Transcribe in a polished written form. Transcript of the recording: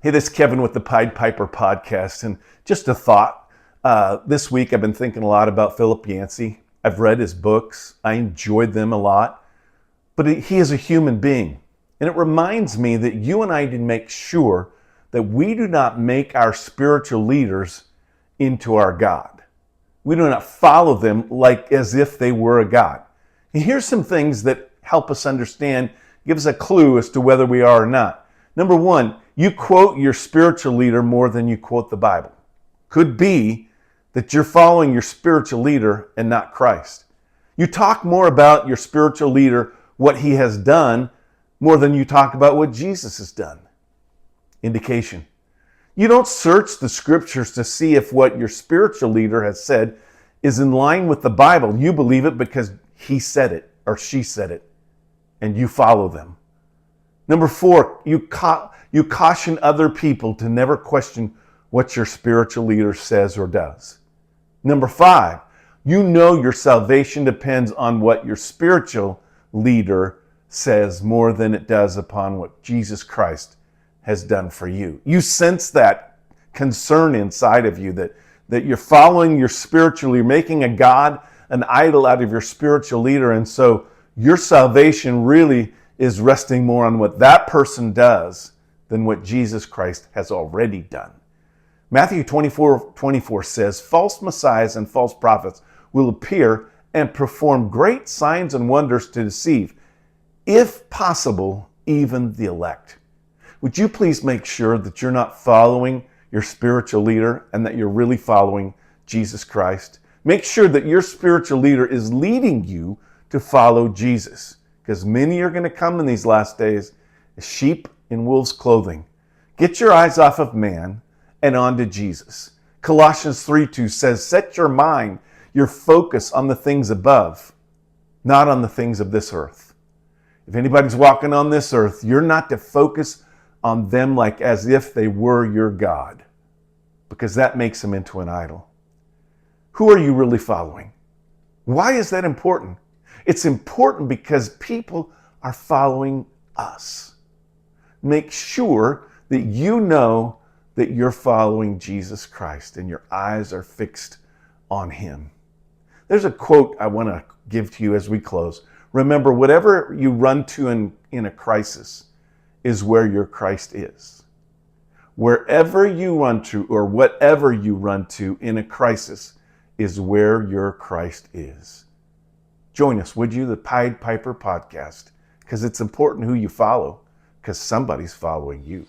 Hey, this is Kevin with the Pied Piper podcast, and just a thought. This week I've been thinking a lot about Philip Yancey. I've read his books. I enjoyed them a lot, but he is a human being. And it reminds me that you and I need to make sure that we do not make our spiritual leaders into our God. We do not follow them like as if they were a God. And here's some things that help us understand, give us a clue as to whether we are or not. Number one, you quote your spiritual leader more than you quote the Bible. Could be that you're following your spiritual leader and not Christ. You talk more about your spiritual leader, what he has done, more than you talk about what Jesus has done. Indication. You don't search the scriptures to see if what your spiritual leader has said is in line with the Bible. You believe it because he said it or she said it, and you follow them. Number four, you caution other people to never question what your spiritual leader says or does. Number five, you know your salvation depends on what your spiritual leader says more than it does upon what Jesus Christ has done for you. You sense that concern inside of you that you're following your spiritual, you're making a God, an idol out of your spiritual leader, and so your salvation really is resting more on what that person does than what Jesus Christ has already done. Matthew 24 says, false messiahs and false prophets will appear and perform great signs and wonders to deceive, if possible, even the elect. Would you please make sure that you're not following your spiritual leader and that you're really following Jesus Christ? Make sure that your spiritual leader is leading you to follow Jesus, because many are going to come in these last days as sheep in wolves' clothing. Get your eyes off of man and onto Jesus. Colossians 3:2 says, set your mind, your focus on the things above, not on the things of this earth. If anybody's walking on this earth, you're not to focus on them like as if they were your God, because that makes them into an idol. Who are you really following? Why is that important? It's important because people are following us. Make sure that you know that you're following Jesus Christ and your eyes are fixed on him. There's a quote I want to give to you as we close. Remember, whatever you run to in a crisis is where your Christ is. Wherever you run to or whatever you run to in a crisis is where your Christ is. Join us, would you, the Pied Piper podcast, because it's important who you follow, because somebody's following you.